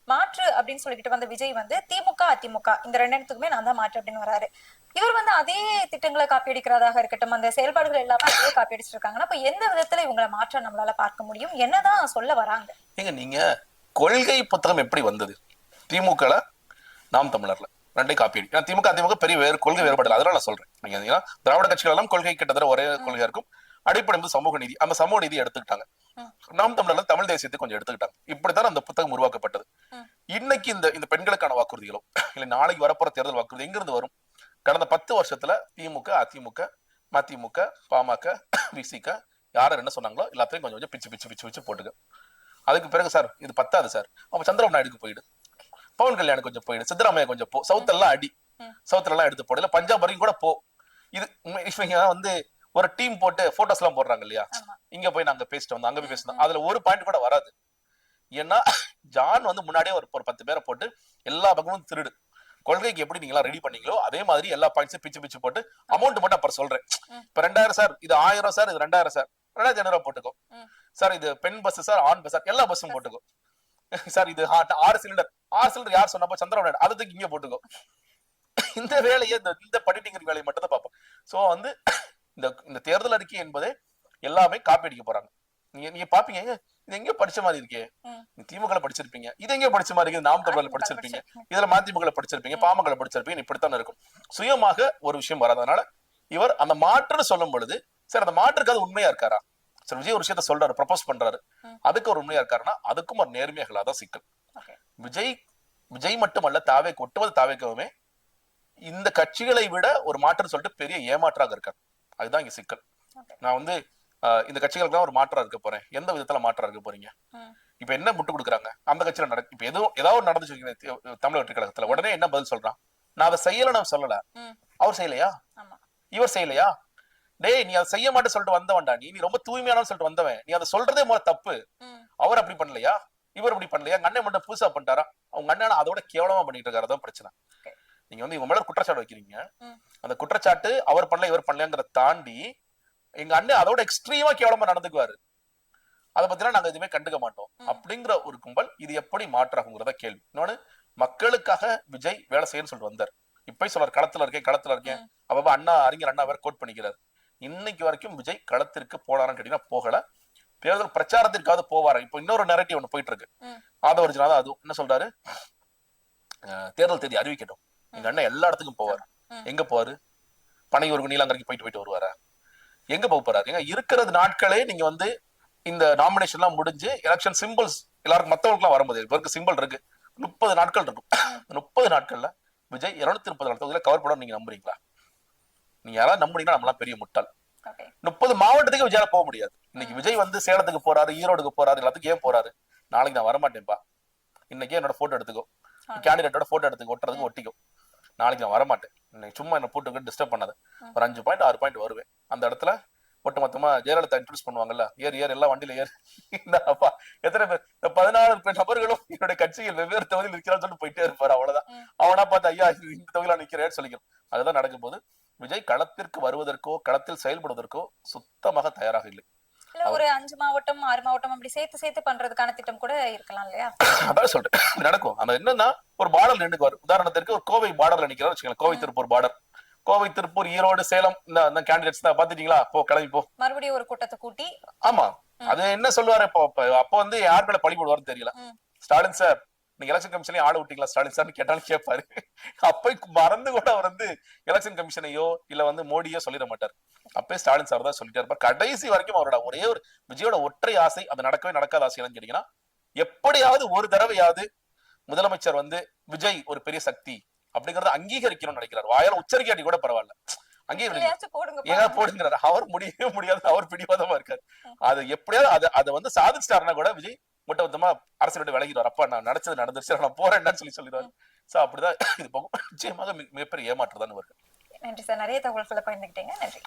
S1: மாற்று அப்படின்னு சொல்லிட்டு வந்த விஜய் வந்து திமுக அதிமுக இந்த 2 இடத்துக்குமே நான் தான் மாற்று அப்படின்னு வராரு. இவர் வந்து அதே திட்டங்களை காப்பி அடிக்கிறதாக இருக்கட்டும், அந்த செயல்பாடுகள் எல்லாமே அதே காப்பி அடிச்சிட்டு இருக்காங்கன்னா அப்ப எந்த விதத்துல இவங்களை மாற்ற நம்மளால பார்க்க முடியும்? என்னதான் சொல்ல வராங்க?
S4: நீங்க கொள்கை புத்தகம் எப்படி வந்தது? திமுக நாம் தமிழர்ல 2 காப்பி அடி. திமுக அதிமுக பெரிய கொள்கை வேறுபாடு, அதனால நான் சொல்றேன். நீங்க திராவிட கட்சிகள் எல்லாம் கொள்கை கிட்டத்தட்ட ஒரே கொள்கையா இருக்கும். அடிப்படை வந்து சமூக நீதி, அந்த சமூக நீதி எடுத்துக்கிட்டாங்க. நாம் தமிழர்ல தமிழ் தேசியத்தை கொஞ்சம் எடுத்துக்கிட்டாங்க. இப்படித்தான் அந்த புத்தகம் உருவாக்கப்பட்டது. இன்னைக்கு இந்த பெண்களுக்கான வாக்குறுதிகளோ இல்ல நாளைக்கு வரப்போற தேர்தல் வாக்குறுதி எங்க இருந்து வரும்? கடந்த 10 வருஷத்துல திமுக அதிமுக மதிமுக பாமக விசிக யாரும் என்ன சொன்னாங்களோ எல்லாத்தையும் கொஞ்சம் கொஞ்சம் பிச்சு பிச்சு பிச்சு பிச்சு போட்டுக்க. அதுக்கு பிறகு சார் இது பத்தாது சார், அப்ப சந்திரபாபு நாயுடுக்கு போயிடு, பவன் கல்யாணம் கொஞ்சம் போயிடு, சித்தராமையா கொஞ்சம் போ, சவுத் எல்லாம் அடி, சவுத்துல எல்லாம் எடுத்து போடு, இல்ல பஞ்சாப் வரைக்கும் கூட போ. இது இவங்க வந்து ஒரு டீம் போட்டு போட்டோஸ் எல்லாம் போடுறாங்க இல்லையா, இங்க போய் நாங்க பேசிட்டு வந்தோம், அங்க போய் பேசணும், அதுல ஒரு பாயிண்ட் கூட வராது. ஏன்னா ஜான் வந்து முன்னாடியே ஒரு 10 பேரை போட்டு எல்லா பக்கமும் திருடு, கொள்கைக்கு எப்படி நீங்க எல்லாம் ரெடி பண்ணீங்களோ அதே மாதிரி எல்லா பாயிண்ட்ஸும் பிச்சு பிச்சு போட்டு அமௌண்ட் மட்டும் அப்புறம் சொல்றேன். இப்ப 2000 சார், இது 1000 சார், இது 2000 சார், 2500 போட்டுக்கோ சார், இது பெண் பஸ் சார், ஆண் பஸ் சார், எல்லா பஸ்ஸும் போட்டுக்கோ சார், இது 6 சிலிண்டர் யார் சொன்னப்போ சந்திரபாபு நாயுடு, அதுக்கு இங்க போட்டுக்கோ. இந்த வேலையை இந்த படிட்டிங்கிற வேலையை மட்டும் தான் பார்ப்போம். சோ வந்து இந்த தேர்தல் அறிக்கை என்பதே எல்லாமே காப்பி அடிக்க போறாங்க. நீங்க பாப்பீங்க, இது எங்கேயோ படிச்ச மாதிரி இருக்கே, திமுக படிச்சிருப்பீங்க, இது எங்க படிச்ச மாதிரி இருக்கு, நாம் தமிழர்ல படிச்சிருப்பீங்க, இதுல மதிமுக படிச்சிருப்பீங்க, பாமக படிச்சிருப்பீங்க, இப்படித்தான் இருக்கும். சுயமாக ஒரு விஷயம் வராதனால இவர் அந்த மாற்றுன்னு சொல்லும் பொழுது சரி அந்த மாற்றுக்கு அது உண்மையா இருக்காரா? சரி விஜய் ஒரு விஷயத்த சொல்றாரு, ப்ரப்போஸ் பண்றாரு, அதுக்கு ஒரு உண்மையா இருக்காருன்னா அதுக்கும் ஒரு நேர்மையாகலாதான் சிக்கல். விஜய் மட்டுமல்ல, தாவேக்கு ஒட்டுமொத்த தாவேக்குமே இந்த கட்சிகளை விட ஒரு மாற்றுன்னு சொல்லிட்டு பெரிய ஏமாற்றாக இருக்காரு. அதுதான் இங்க சிக்கல். நான் வந்து இந்த கட்சிகளுக்கு ஒரு மாற்றா இருக்க போறேன், எந்த விதத்துல மாற்றா இருக்க போறீங்க? இப்ப என்ன முட்டு கொடுக்குறாங்க அந்த கட்சியில இப்ப ஏதாவது நடந்துச்சு தமிழக வெற்றி கழகத்துல, உடனே என்ன பதில் சொல்றான்? நான் அதை செய்யல, நான் சொல்லல. அவர் செய்யலையா? இவர் செய்யலையா? டேய் நீ அதை செய்ய மாட்டேன்னு சொல்லிட்டு வந்தவன்டா, நீ ரொம்ப தூய்மையான சொல்லிட்டு வந்தவன், நீ அதை சொல்றதே முதல்ல தப்பு. அவர் அப்படி பண்ணலையா, இவர் அப்படி பண்ணலையா? அண்ணன் மட்டும் புதுசா பண்ணிட்டாரா? அவங்க அண்ணன் அதோட கேவலமா பண்ணிட்டு இருக்காரு. அதான் பிரச்சனை. நீங்க வந்து இவங்க மேல குற்றச்சாட்டு வைக்கிறீங்க, அந்த குற்றச்சாட்டு அவர் பண்ணல இவர் பண்ணலங்கிறத தாண்டி எங்க அண்ணன் அதோட எக்ஸ்ட்ரீமா கேவலமா நடந்துக்குவாரு, அதை பத்தினா நாங்க எதுவுமே கண்டுக்க மாட்டோம் அப்படிங்கிற ஒரு கும்பல். இது எப்படி மாற்றாகுங்கிறத கேள்வி. இன்னொன்னு, மக்களுக்காக விஜய் வேலை செய்யணும்னு சொல்லிட்டு வந்தார். இப்ப சொல்றாரு களத்துல இருக்கேன். அப்ப அறிஞர் அண்ணா வேற கோட் பண்ணிக்கிறார். இன்னைக்கு வரைக்கும் விஜய் களத்திற்கு போனாரான்னு கேட்டீங்கன்னா போகல. தேர்தல் பிரச்சாரத்திற்காவது போவாரா? இப்ப இன்னொரு நெரேட்டிவ் ஒண்ணு போயிட்டு இருக்கு. ஆதவர்ஜனா அது என்ன சொல்றாரு, தேர்தல் தேதி அறிவிக்கட்டும், எங்க அண்ணன் எல்லா இடத்துக்கும் போவாரு. எங்க போவாரு? பனையூருக்கு நீலாங்கரைக்கு போயிட்டு வருவாரா? எங்க போறாரு? எங்க இருக்கிறது நாட்களே நீங்க வந்து இந்த நாமினேஷன் எல்லாம் முடிஞ்சு எலெக்ஷன் சிம்பிள்ஸ் எல்லாருக்கும் மத்தவங்களுக்கு எல்லாம் வரும்போது இவருக்கு சிம்பிள் இருக்கு, 30 நாட்கள் இருக்கும். 30 நாட்கள்ல விஜய் 230 தொகுதியில கவர் பண்ண நீங்க நம்புறீங்களா? நீங்க யாராவது நம்புறீங்கன்னா நம்மளாம் பெரிய முட்டாள். 30 மாவட்டத்துக்கு விஜயால போக முடியாது. இன்னைக்கு விஜய் வந்து சேலத்துக்கு போறாரு, ஈரோடுக்கு போறாரு, எல்லாத்துக்கும் ஏன் போறாரு? நாளைக்கு நான் வரமாட்டேன்பா, இன்னைக்கே என்னோட போட்டோ எடுத்துக்கோ, கேண்டிடேட்டோட போட்டோ எடுத்துக்கோ, ஒட்டுறதுக்கு ஒட்டிக்கோ, நாளைக்கு நான் வரமாட்டேன், இன்னைக்கு சும்மா என்ன போட்டு டிஸ்டர்ப் பண்ணாத, ஒரு 5 பாயிண்ட் 6 பாயிண்ட் வருவேன். அந்த இடத்துல ஒட்டு மொத்தமா ஜெயலலிதா இன்ட்ரோடியூஸ் பண்ணுவாங்கல்ல, ஏர் எல்லாம் வண்டியில ஏர். இந்த அப்பா எத்தனை பேர், 14 நபர்களும் என்னுடைய கட்சியில் வெவ்வேறு தொகுதியில் இருக்கிறான்னு சொல்லிட்டு போயிட்டே இருப்பாரு. அவ்வளவுதான். அவனா பார்த்து ஐயா இந்த தொகுதியில நிக்கிறேன்னு சொல்லிக்கிறோம். அதுதான் நடக்கும் போது விஜய் களத்திற்கு வருவதற்கோ களத்தில் செயல்படுவதற்கோ சுத்தமாக தயாராக இல்லை.
S1: ஒரு 5 மாவட்டம் 6 மாவட்டம் அப்படி சேர்த்து பண்றதுக்கான திட்டம் கூட இருக்கலாம் இல்லையா?
S4: அதான் சொல்றேன், நடக்கும். அந்த என்னன்னா ஒரு பார்டர் நின்றுக்குவார். உதாரணத்திற்கு ஒரு கோவை பார்டர்ல நிக்கிறார் வச்சுக்கலாம், கோவை திருப்பூர் பார்டர், கோவை திருப்பூர் ஈரோடு சேலம் இந்த கேண்டிடேட்ஸ் தான் பாத்துட்டீங்களா, போ கிளம்பி போ,
S1: மறுபடியும் ஒரு கூட்டத்தை கூட்டி.
S4: ஆமா, அது என்ன சொல்லுவாரு அப்போ வந்து யார் மேல பழி போடுவாருன்னு தெரியல. ஸ்டாலின் சார் நீங்க எலெக்ஷன் கமிஷன்லயும் ஆள விட்டீங்களா ஸ்டாலின் சார் கேட்டாலும் கேட்பாரு. அப்ப மறந்து கூட அவர் வந்து எலெக்ஷன் கமிஷனையோ இல்ல வந்து மோடியோ சொல்லிட மாட்டார். அப்பே ஸ்டாலின் சார் தான் சொல்லிட்டே இருப்பார். கடைசி வரைக்கும் அவரோட ஒரே ஒரு விஜயோட ஒற்றை ஆசை, அது நடக்கவே நடக்காத ஆசை என்னன்னு கேட்டீங்கன்னா, எப்படியாவது ஒரு தடவையாவது முதலமைச்சர் வந்து விஜய் ஒரு பெரிய சக்தி அப்படிங்கறத அங்கீகரிக்கணும்னு நினைக்கிறார். வாயால உச்சரிக்காட்டி கூட பரவாயில்ல, அங்கீகரிக்க போடுங்கிறார். அவர் முடியவே முடியாது, அவர் பிடிவாதமா இருக்காரு. அது எப்படியாவது அதை வந்து சாதிச்சிட்டாருன்னா கூட விஜய் மொத்தமா அரசு விட்டு விலகிடுவார். அப்ப நான் நடந்தது நடந்துருச்சு, நான் போறேன்னு சொல்லிடுவாரு. சோ அப்படிதான் இது போகும். நிச்சயமாக மிகப்பெரிய ஏமாற்றுதான் வருது.
S1: நன்றி சார், நிறைய தகவல்களை பகிர்ந்துக்கிட்டீங்க. நன்றி.